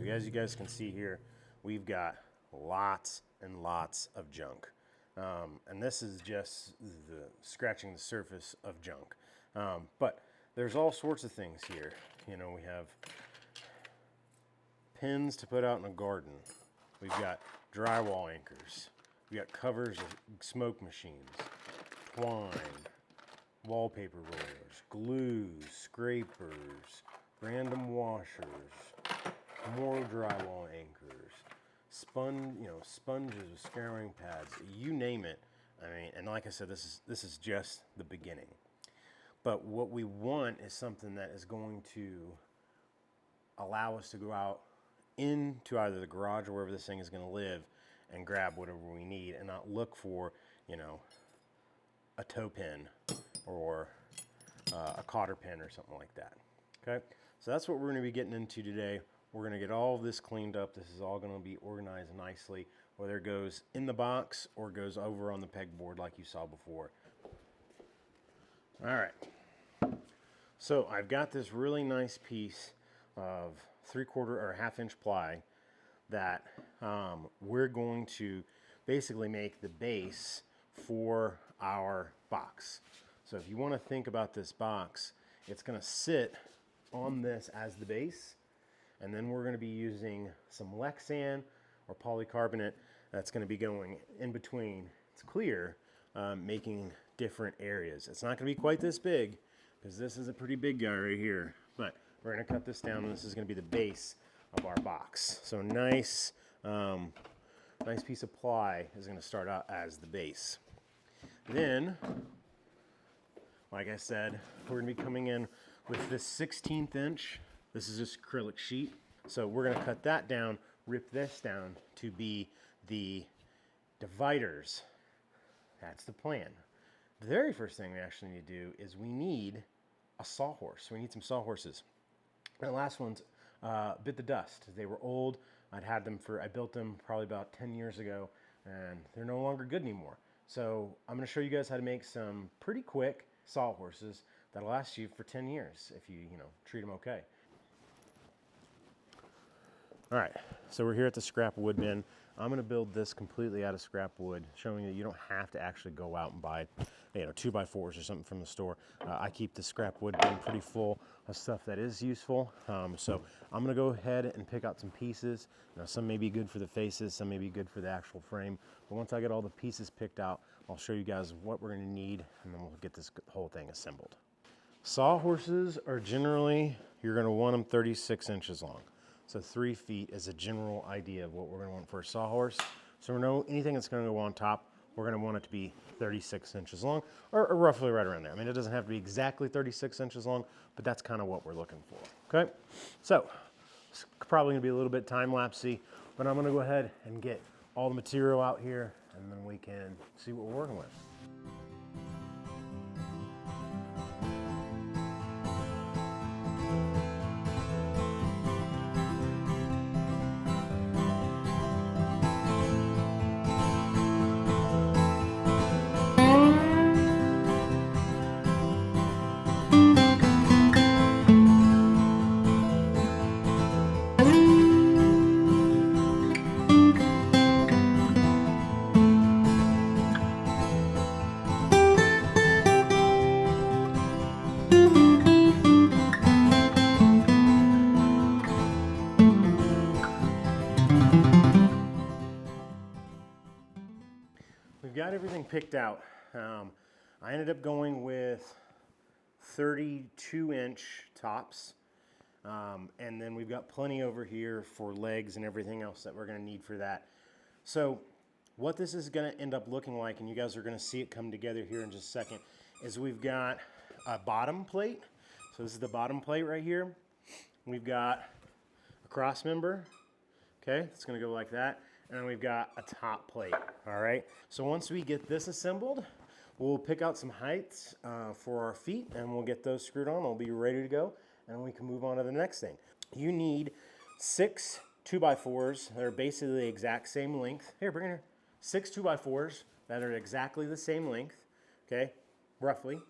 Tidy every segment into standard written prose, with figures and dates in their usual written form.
So as you guys can see here, we've got lots and lots of junk. And this is just scratching the surface of junk. But there's all sorts of things here. You know, we have pins to put out in a garden. We've got drywall anchors. We've got covers of smoke machines, twine, wallpaper rollers, glues, scrapers, random washers, more drywall anchors, sponges with scouring pads, you name it. I mean, and like I said, this is just the beginning. But what we want is something that is going to allow us to go out into either the garage or wherever this thing is going to live and grab whatever we need and not look for, you know, a toe pin or a cotter pin or something like that. Okay, so that's what we're going to be getting into today. We're going to get all of this cleaned up. This is all going to be organized nicely, whether it goes in the box or goes over on the pegboard like you saw before. All right, so I've got this really nice piece of 3/4 or 1/2 inch ply that we're going to basically make the base for our box. So if you want to think about this box, it's going to sit on this as the base, and then we're going to be using some Lexan or polycarbonate that's going to be going in between. It's clear, making different areas. It's not going to be quite this big because this is a pretty big guy right here, but we're going to cut this down and this is going to be the base of our box. So nice piece of ply is going to start out as the base. Then, like I said, we're going to be coming in with this 1/16 inch. This is just acrylic sheet. So we're going to cut that down, rip this down to be the dividers. That's the plan. The very first thing we actually need to do is we need a sawhorse. We need some sawhorses. The last ones bit the dust. They were old. I built them probably about 10 years ago, and they're no longer good anymore. So I'm going to show you guys how to make some pretty quick sawhorses that'll last you for 10 years if you treat them okay. All right, so we're here at the scrap wood bin. I'm going to build this completely out of scrap wood, showing that you don't have to actually go out and buy 2x4s or something from the store. I keep the scrap wood bin pretty full of stuff that is useful. So I'm going to go ahead and pick out some pieces. Some may be good for the faces, some may be good for the actual frame. But once I get all the pieces picked out, I'll show you guys what we're going to need, and then we'll get this whole thing assembled. Sawhorses are generally, you're going to want them 36 inches long. So 3 feet is a general idea of what we're going to want for a sawhorse. So we know anything that's going to go on top, we're going to want it to be 36 inches long, or roughly right around there. I mean, it doesn't have to be exactly 36 inches long, but that's kind of what we're looking for. Okay, so it's probably going to be a little bit time-lapsey, but I'm going to go ahead and get all the material out here, and then we can see what we're working with. We've got everything picked out. I ended up going with 32-inch tops, and then we've got plenty over here for legs and everything else that we're going to need for that. So what this is going to end up looking like, and you guys are going to see it come together here in just a second, is we've got a bottom plate. So this is the bottom plate right here. We've got a cross member. Okay, it's going to go like that. And then we've got a top plate. All right, so once we get this assembled, we'll pick out some heights for our feet, and we'll get those screwed on. They'll be ready to go, and we can move on to the next thing. You need 6 2x4s that are basically the exact same length. Here, bring it here. 6 2x4s that are exactly the same length, okay, roughly.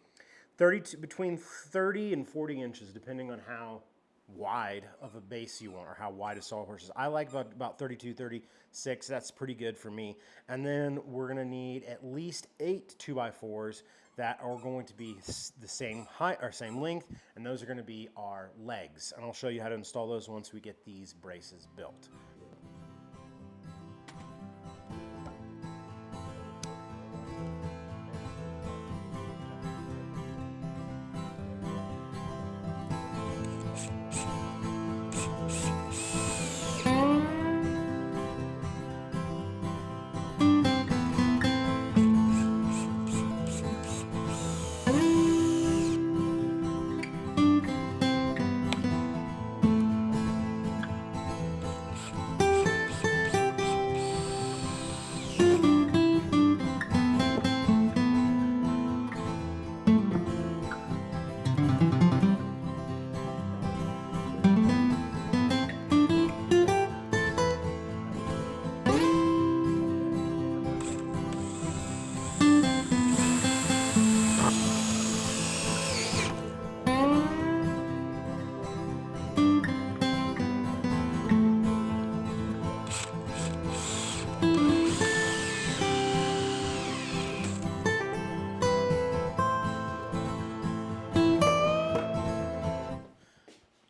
Between 30 and 40 inches, depending on how wide of a base you want, or how wide a sawhorse is. I like about 32, 36. That's pretty good for me. And then we're gonna need at least 8 2x4s that are going to be the same height or same length, and those are gonna be our legs. And I'll show you how to install those once we get these braces built.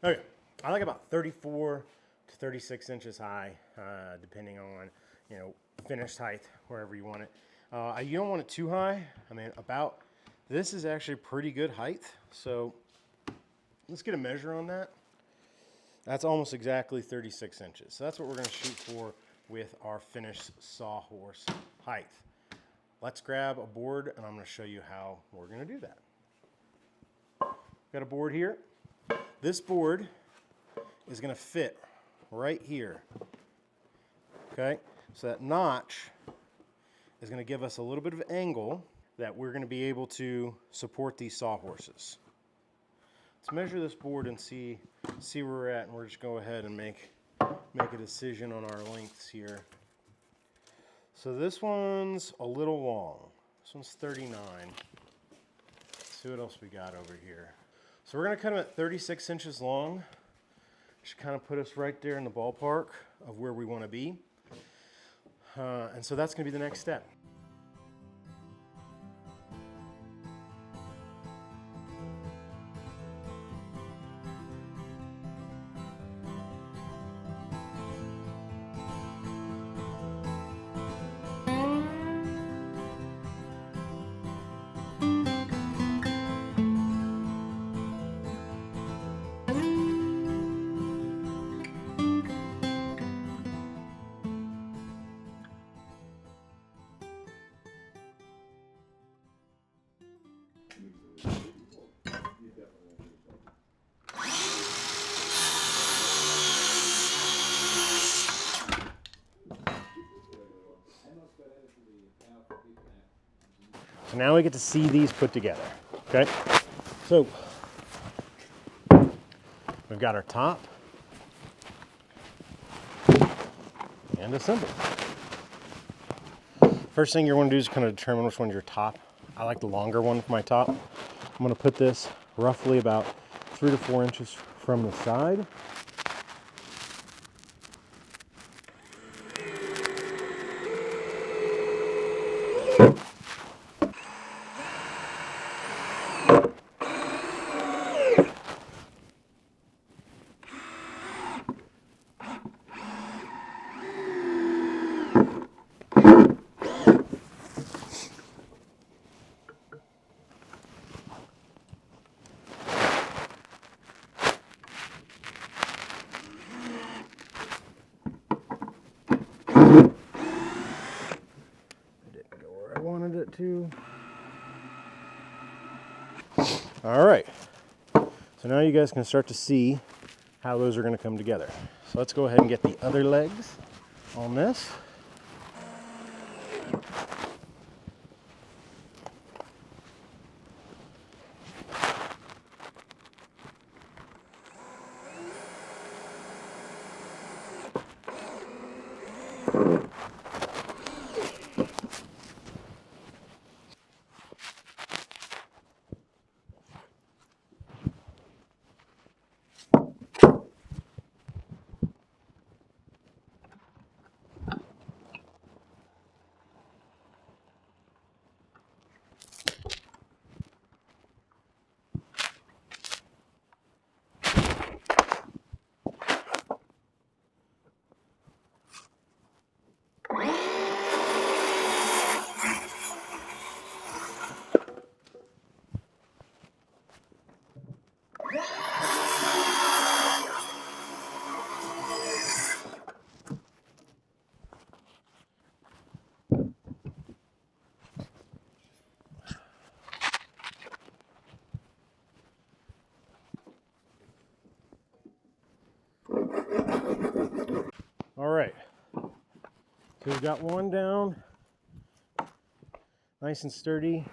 Okay, I like about 34 to 36 inches high, depending on, finished height, wherever you want it. You don't want it too high. I mean, this is actually pretty good height. So let's get a measure on that. That's almost exactly 36 inches. So that's what we're gonna shoot for with our finished sawhorse height. Let's grab a board and I'm gonna show you how we're gonna do that. Got a board here. This board is going to fit right here, okay? So that notch is going to give us a little bit of angle that we're going to be able to support these sawhorses. Let's measure this board and see where we're at, and we're just go ahead and make a decision on our lengths here. So this one's a little long. This one's 39. Let's see what else we got over here. So we're going to cut them at 36 inches long. Should kind of put us right there in the ballpark of where we want to be. And so that's going to be the next step. So now we get to see these put together, okay? So we've got our top and assemble. First thing you want to do is kind of determine which one's your top. I like the longer one for my top. I'm going to put this roughly about 3 to 4 inches from the side. Wanted it to. All right, so now you guys can start to see how those are going to come together. So let's go ahead and get the other legs on this. So we've got one down, nice and sturdy.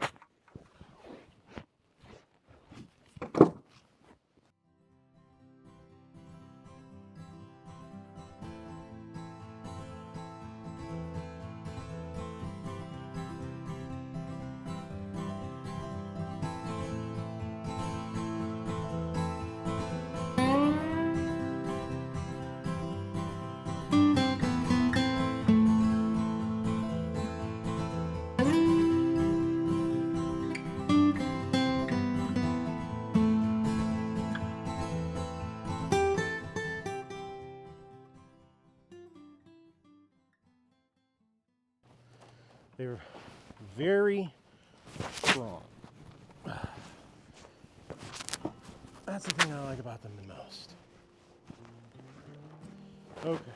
They're very strong. That's the thing I like about them the most. Okay.